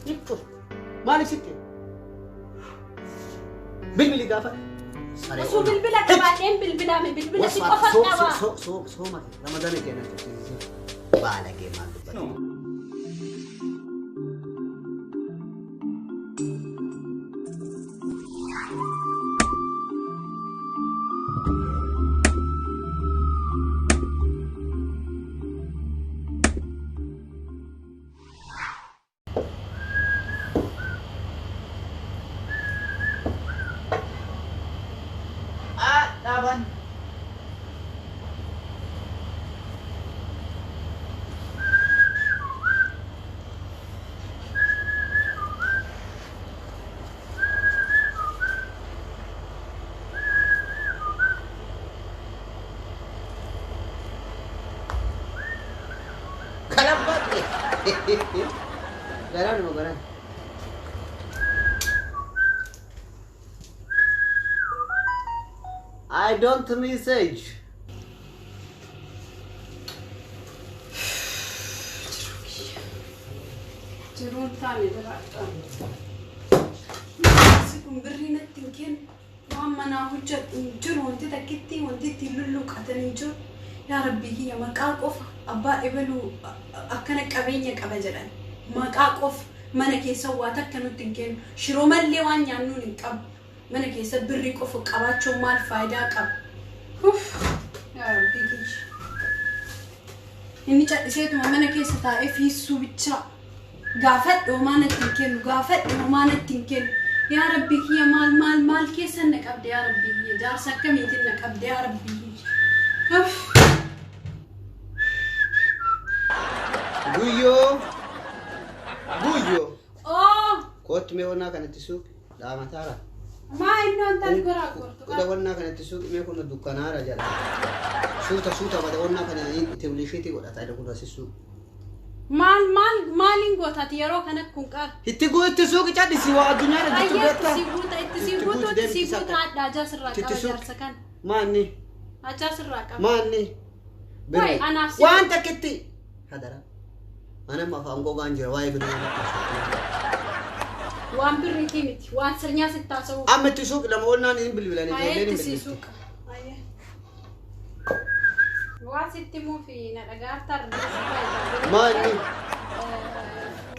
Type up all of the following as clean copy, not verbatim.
Nicco. Maaliif sitti? Bilbili gaafa. Osoo bilbila qabaadheen bilbilaame bilbila si qofa qaba. Sooma Ramadaan keenya jechuun baala kee maal dubbatu? Laban. Kalabat. Garan mo garan. I don't message. Jirun tani berata. Sikum berina tingkin. Mama na hujat jirun tita kitti wanti tilulu katani jo. Ya Rabbi hiya maqaqof abba ibelu akkana qabenya qabajalan. Maqaqof mana keessa waa takka nutti tingkin shiro malle waan nyaannu hin qab. Mana keessa birri qofa qabaachuu maal faayidaa qaba? Yaa Rabbi kichi. Inni cadhiseetuma mana keessa taa'ee fiissuu bicha. Gaafadhu maana ittiin kennu gaafadhu maana ittiin kennu. Yaa Rabbi kiyya maal keessa na qabde yaa Rabbi kiyya jaarsa akkamiitiin na qabde yaa Rabbi kiyya. Guyyo. Oh. Kootu mee wannaa kanatti suuqi dhaamataara. Maa inni wantaan goraa gortu. Kuda wannaa kanatti suuqi mee kun dukkanaara jala. Suuta wada wannaa kana itti bilisheetii godhata kun asi suuqi. Maaliin gootaati yeroo kanatti kun qaar. Itti guutti suuqi caddisi waa addunyaa irra jirtu beektaa. Itti si guuta adda ajaa sirraa qaba jaarsa kan. Maanni. Ajaa sirraa qaba. Maanni. Wayi anaaf waan takkitti. Hadara. Ana ma afaan gogaan jira waa'ee bidiruu. Waan birriitii miti waan sirnyaa sitti haasa'u. Amma itti suuqi lama wannaan hin bilbilanii ijoolleen hin bilbilti. Waan sitti muufi na dhagaartaa rarraasaa maali?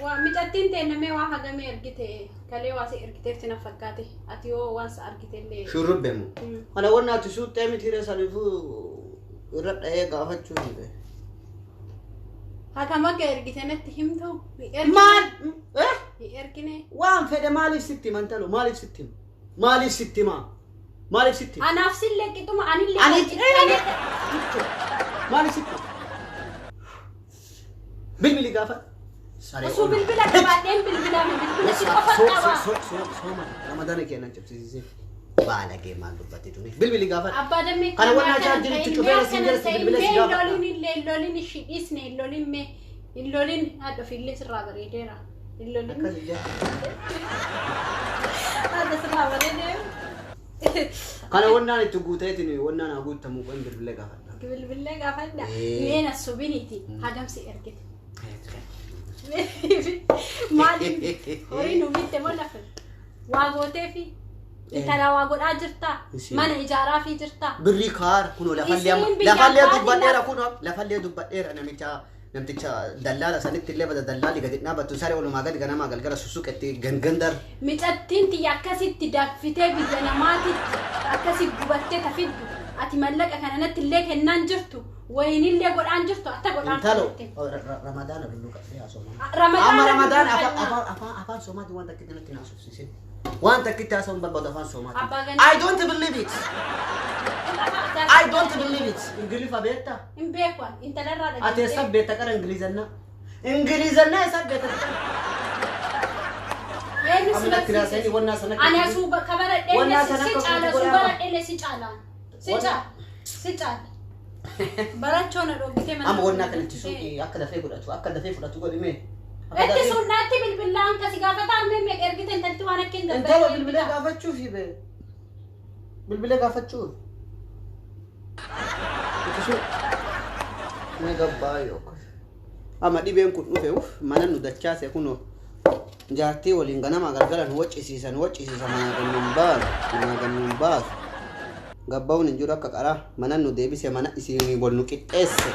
Waa mijattiin ta'e namee waa hagamee ergite kalee waa si ergiteef si na fakkaate ati yoo waan sa argite illee. Shurrubbeemu. Ana wannaa itti suuqxee miti hiree saniifuu irra dha'ee gaafachuu hin beeku. Hagam akka ergite natti himtu. Maal? Ergine. Waan fedhe maaliif sitti mantalo maaliif sitti hima? Maaliif sitti hima? Maaliif sitti hima? Anaaf sillee qixuma anillee. Maaliif sitti? Bilbili gaafa. Osoo bilbila qabaadheen bilbilaame bilbila si qofa qaba. Sooma Ramadaan keenya cabsisiisee. Baala kee maal dubbatti tuni? Bilbili gaafa. Abbaa dammee kana wannaa chaarjii itti cufeera singeessa bilbila si gaafa. Lolin ishidhiisne lolin haadha fillee sirraa bareedeera. Lolin. Akkas ija. Haadha sirraa bareedeera. Kana wannaan itti guuteetiin wannaan haa guutamu qoon bilbilee gaafadha. Bilbilee gaafadha. Meena subiniti hagamsi ergite. Maali? Horii nu bitte moo lafa? Waa gootee fi intala waa godhaa jirta. Mana ijaaraa fi jirta. Birrii kaar kunoo lafallee dubbadheera namticha dallaala sanitti illee bada dallaalli gadi dhaabattu saree walumaa gadi ganamaa galgala sussuqetti gangandar. Mijattiin tiyya akkasitti daffitee biyya namaatitti akkasi gubattee tafiddu. Ati mallaqa kana natti illee kennaan jirtu. Wayinillee godhaan jirtu atta godhaan jirtu. Ramadaana billu qabdee haasoma. Ramadaan afaan Somaati waan takkitti natti naasufsiisin. Waan takkitti haasawuun barbaadu afaan Somaati. I don't believe it. I don't believe it. Ingilifa beektaa? Hin beeku intalarraa dhaggeessee. Ati eessa beekta qara Ingilizannaa? Ingilizannaa eessa beekta? Amina kiraasanii wannaa sana. Ani asuu bakka baradhee si caala asuu baradhee si caalaan. Si caala. Barachoon dhoggitee mana. Amma wannaa kanatti suuqii akka dafee fudhatu godhimee. Itti sunnaatti bilbilaan kasi gaafataan mee ergite intalti waan akka hin dabbalee. Intala bilbilee gaafachuuf bee. Bilbilee gaafachuuf. Itti mee gabbaa yoo. Amma dhibeen kun dhufe mana nu dachaase kunoo. jaartii waliin ganama galgalan waccisiisan mana gannuun baas gabbaa'uun hin jiru akka qaraa mana nu deebise mana isinii wal nu qixxeesse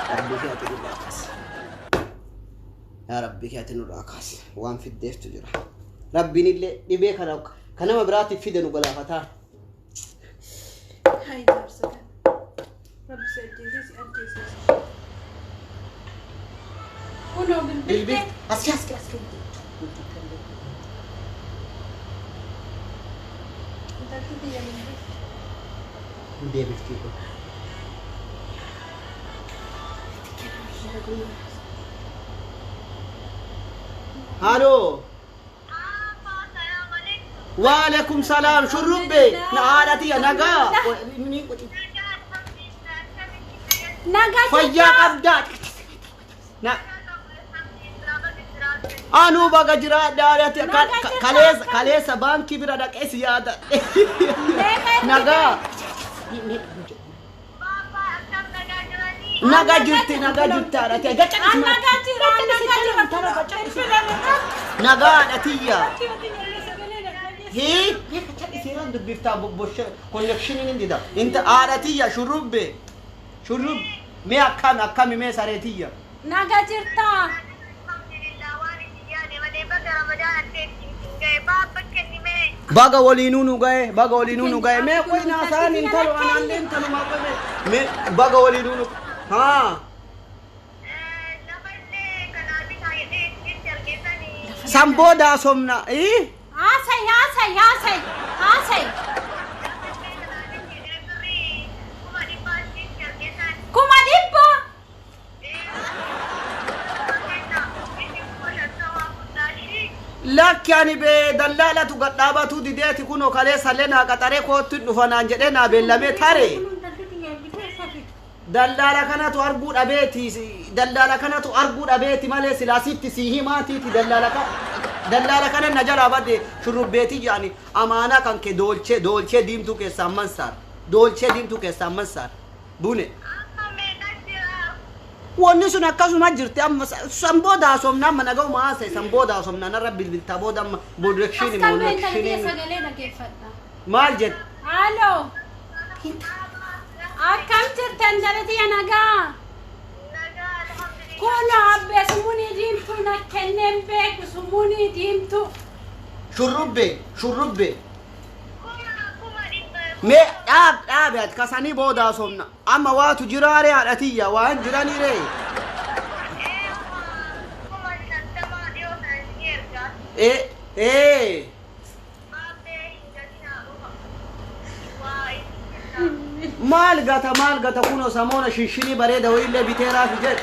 rabbii kee ati nurraa kaasi yaa rabbii kee ati nurraa kaasi waan fiddeeftu jira rabbiin illee dhibee kanama biraatiif fide nu galaafataa Hai jaarsa kan rabbi si ajjeesisi kunoo bilbiltee aski intalti yaa deebiftii kun halo وعليكم سلام شربي نعادتي نجا nagaa فيا قبضات أنا بقجرا دارتي كاليس بانكي برادك إسيادة نجا naga jirti arati naga atiya hi isiran dubbifta bosh connection indida inta aratiya shurub me akkam me saretiya naga jirta baga walinunu gaye me koy na san intalo anallen talo ma koy me baga walinunu ha samboda somna asay kuma dibba lak yani be dallalatu gadabatu dideti kuno kale salena qatare ko tudufana jede na bellame tare dallala kanatu argu dabeti male silasitti sihimati ti dallala kana najara bade shurubeti yani amana kanke dolce dimtu ke samansar bune wonni sun akkasuma jirti amma samboda somna managa ma sai samboda somna na rabbil bil taboda production mal jet allo akkam jirtan jalati naga kono abbe sumuni dimtu na kennembe sumuni dimtu shurubbe me ab kasani boda somna amma watu jirare adatiya waan jirani re mal gata kuno samona shishini bareda wille bitera fijet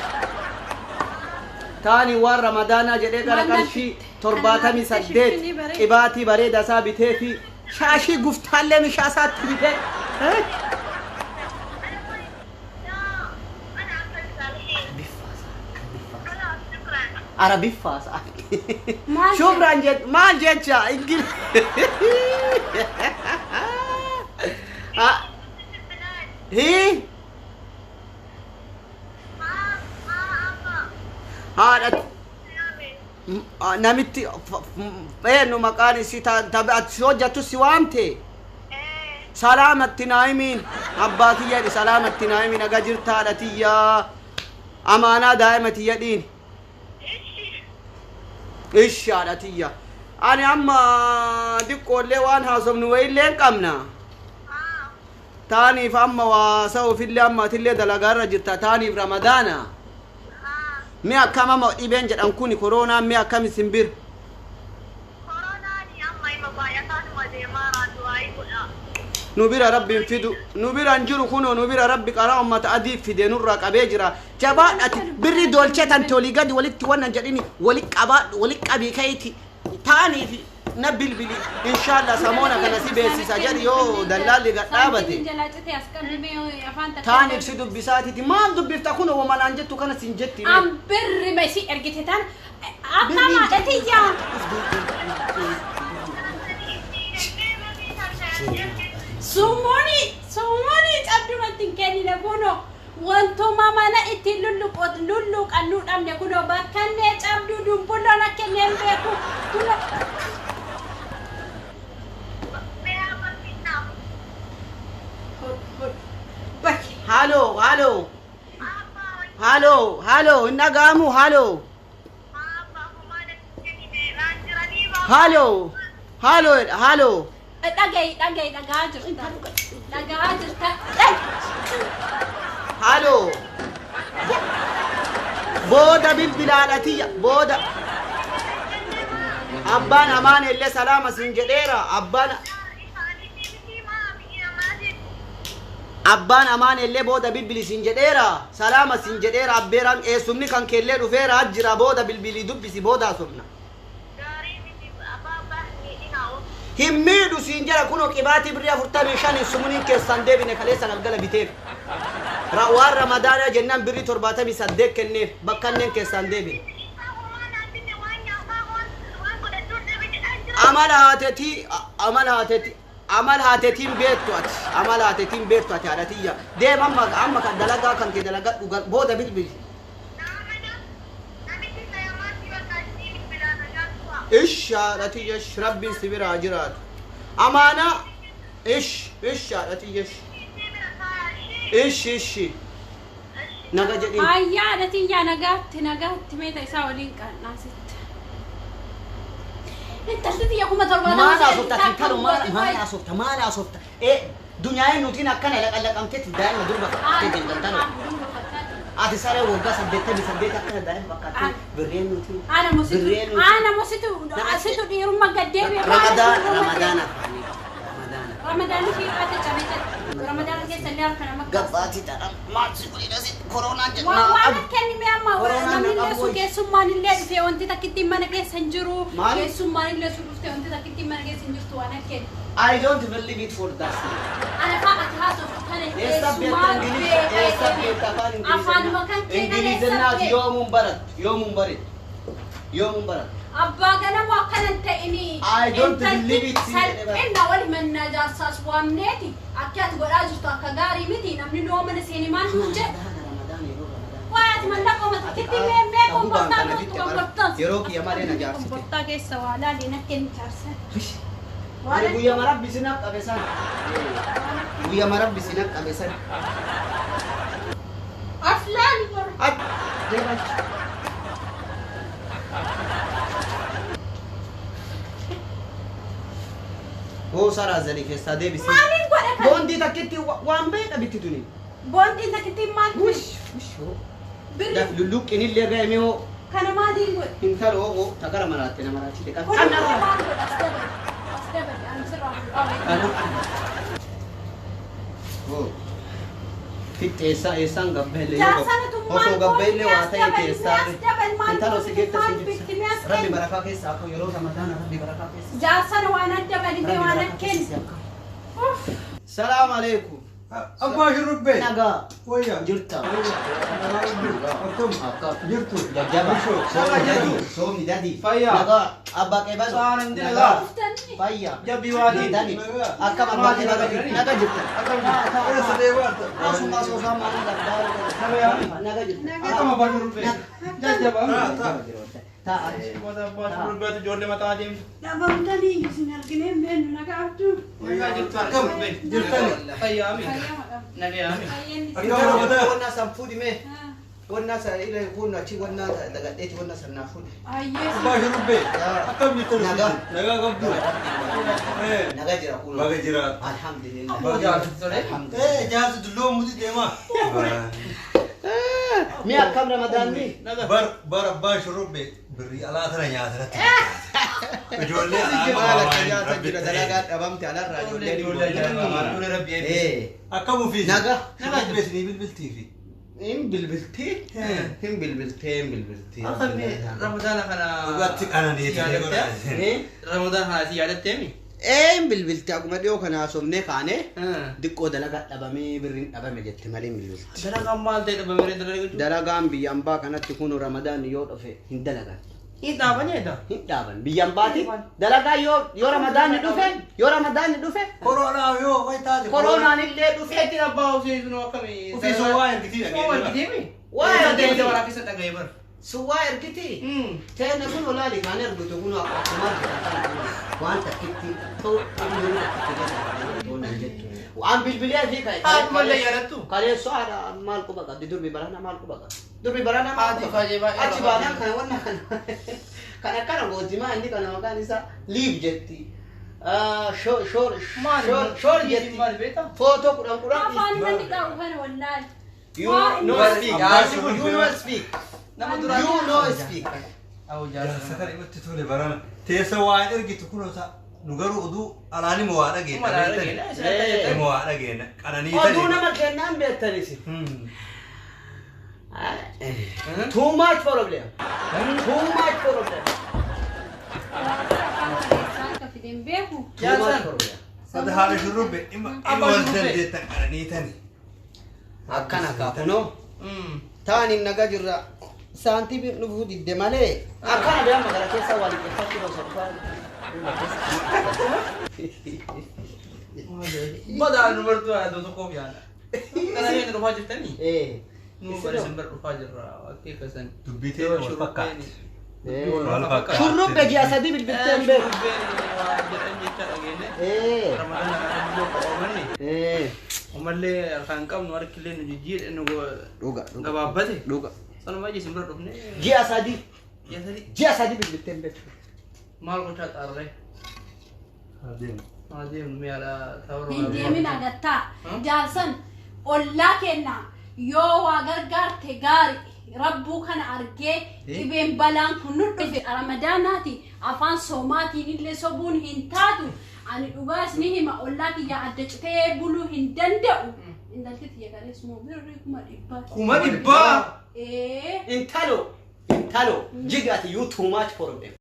tani war ramadana jede gara qarshi 78 ibati bareda sa bitefi shashi guftalle mishasat bite عربي فاس شكرا جد ما جتشا انجل هي هذا نمتي بينو مكاني سيتا تبعت شوجة سوامتي سلامة نايمين أباتي يدي سلامة نايمين أجرت هذا يا أمانة دائمة يدين إيش هذا أنا أما دكول لوان هاسم نويل لين كمنا تاني فأما واسو في اللي أما تلي دلقار جرتا تاني في رمضان ميا كما ما إبن جد أنكوني كورونا ميا كم سنبير كورونا ني أما إما بايكان وديمارات وايبولا نبير ربي فيدو نبير أنجرو كونو نبير ربي كرا أما تأدي في دينور راك أبيجرا جبا بري دولشة تولي قد ولك وانا جديني ولك أبي كيتي تاني في نبيل بلي إن شاء الله سامونا كنا سيبسي سجل يو دلالي قطابتي تاني بسيدو بساتي تي ما دو بيفتكونو وما نانجتو كنا سنجتي أم بري ما يصير أرجتان أكما أتيجا سوموني أبدو ما تنكني لبونو وانتو ماما لا إتي لولوك أنو أمني كنو بكني أبدو دمبولو لكن ينبكو halo nagamu halo halo halo halo dhaga'i dhagaa jirta halo booda bilbilaadhatiya booda abbaan amaan illee salaama sin jedheera abbaan amaan illee booda bilbili sin jedheera salaama sin jedheera abbeeraan eessumni kan keellee dhufeera jira booda bilbilii dubbisi booda asumna himmiidhu siin jala kunoo qibaatii birrii 45 sumunin keessan deebine kaleessa galgala biteef waan ramadaana jennaan birrii 78 kenneef bakkanneen keessan deebine amal haatetiin beektu ati haadhatiyya deem amma kan dalagaa kan kee dalagadhu booda bilbili ish haadhatiyya rabbiin si biraa jiraatu amaana ish haadhatiyya ish naga jedhin ayyaa haadhatiyya nagaatti meeta isaa waliin qannaasitti intaltitiyya kuma torbaadha maala asofta dunyaa'ee nutiin akkana laqallaqamteetti daa'ima durba fakkaatee jalgaltano ati saree waggaa 88 akkana daa'ima fakkaatee birreen nutiin ana mositu dhiirumma gaddeebi'e ramadaana fi ate cabete ramadaana keessa illee harka nama gabbaati dha maatsi godhidhasi koronaan waan kennime amma namni illee sun keessummaan illee dhufee wanti takkitti mana keessa hin jiru keessummaan illee sun dhuftee wanti takkitti mana keessa hin jirtu waan akkenni I don't believe it for that. Ana fa'aati haasoftu kana keessummaan afaan makan Ingilizinaat yoomuun barat abbaa ganama akkanan ta'ini I don't believe it. salphinna wali manna jaarsaas waamneeti akka ati godhaa jirtu akka gaarii miti namni noo mana seeni maal nuun jedhu waati mallaqoo matitti mee komportaa yeroo kiyya malee na jaarsite komportaa keessa waa laalee nakke ni jaarsan ani guyya marabbi sinaq qabesan guyya marabbi sinaq qabesan aflaan bor Ho sara zali keessa deebisi maalin godhe kan boondii takkitti waan beeka bitti tuni boondii takkitti maal wush daf lulluqqin illee gaa'ime hoo kana maaliin godhe intalo hoo takara maraatte na maraachite kan fixeessa eessaan gabbeelle osoo gabbeelle waa ta'e keessaa intalo si geetta rabbi barakaa keessaa akka yeroo ramadaana rabbi barakaa keessaa jaarsana waan adda balibee waan akkeen salaam alaikum Abbaa shurrubbee nagaa wayyaa jirta jirtu jajjaba soomni dadi Fayyaa. nagaa abbaa qeebal Saanan nagaa. fayyaa Jabbii waatii. dani akkam abbaa qeebal nagaa jirta Eessa deemaarta? asuma soosaan maaliin gargaaru Nama yaami? nagaa jirta Akkam abbaa shurrubbee? Jajjaba. ta'a Mata abbaa shurrubbeetu ijoollee mataa deemtu. dhabamtanii isin arginee meennu nagaa abduu Wayyaa jirtu shurrubbee. Jirtani. Fayyaami. Nagayaami. intalo wonna san fuudhime wonna sa ila kun achi wonna dagadheeti wonna san naa fuudhi Abbaa shurrubbee. Akkam jirtu? Nagaa. Nagaa qabdu. nagaa jira kun Baga jiraat. alhamdulillah Abbaa jaarsi tole. Jaarsi dulloo muti deemaa. mi akkam ramadaan mi Bar abbaa shurrubbee birrii alaa tana nyaatanatti. Ijoollee maal akka nyaata jira dalagaa dhabamte alarraa ijoollee Akkam ofiisi? Nagaa. Shurrubbeessinii bilbiltiifi. hin bilbiltii Ramadana kana Dhugatti qananiiti. Ramadana kana si yaadattemi? hin bilbiltii akkuma dhiyoo kana haasofnee kaane diqqoo dalagaa dhabamee birriin dhabame jette malee hin bilbilti Dalagaan maal ta'e dhabamee dalagaa dalagaan biyya ambaa kanatti kun ramadaan yoo dhufe hin dalagan hin dhaabanyeedha. hin dhaaban biyya ambaati dalagaa yoo ramadaanni dhufe Koronaa yoo way taate. koronaan illee dhufe Feetiin abbaa ofii sunoo akkamii? Ofiisoo waa ergitii Waa dhageenya. argiteemi? Waa Waa argiteemi. argiteemi waraa keessa dhaga'ee bara. سواء اركتي تانا كن ولا لي كان ارجو تكون اقمار وانت كتي تو وعم بالبلاد هيك هاد ولا يرتو قال يا سؤال مالكم بقى دور ببرانا مالكم بقى دور ببرانا هاد فاجبا أجي بعدين كان وانا كان قلت ما عندي كان مكان إذا ليف جتي شور جتي مال بيتا فوتو قرآن ما فاني مني قاو هنا والله you no speak you no speak نما you no speak او Jaarsa جالس kana imatti tole barana. Teessa waan ergitu kunoo nugaruu oduu alaani moo waa dhageenya. Moo waa dhageenya. Moo waa dhageenya. Qananii oduu nama kennaan beektanisi too much problem too much problem كفيدين بيكو too much problem Sada haala shurrubbe ima wal dandeettan qananii tani. akkana kaakunoo taani naga jirra saantii bi dhufuu didde malee akkana biyya magaalaa keessa waliin keessatti osoo dhufaa بدأ نمرتو هذا تقوم يعني أنا هنا رفاجر تاني نو برسم برفاجر كيف كسن Dubbii ta'e wal fakkaata. Wal fakkaata. shurrubbe ji'a sadii bilbilteen beeku ومالي كان كم نورك اللي نجيل إنه dhuga قبابته dhuga أنا ما أجي سمبر رفني ji'a sadii يا سري ji'a sadii bilbilteen beeku مال كنت أرلي Adeemu. ما دي من على ثورة هندي من أجتا جالسن ولا كنا يو أجر تجاري ربو كان أرجع إبن بلان كنوت في رمضاناتي أفان سوماتي نيل سبون هنتادو عن الأباس نهما ولا كي يعدج تبلو هندندو إن ذلك يا اسمه بيركم الإبا كوما دبا إيه intalo jigaati you too much problem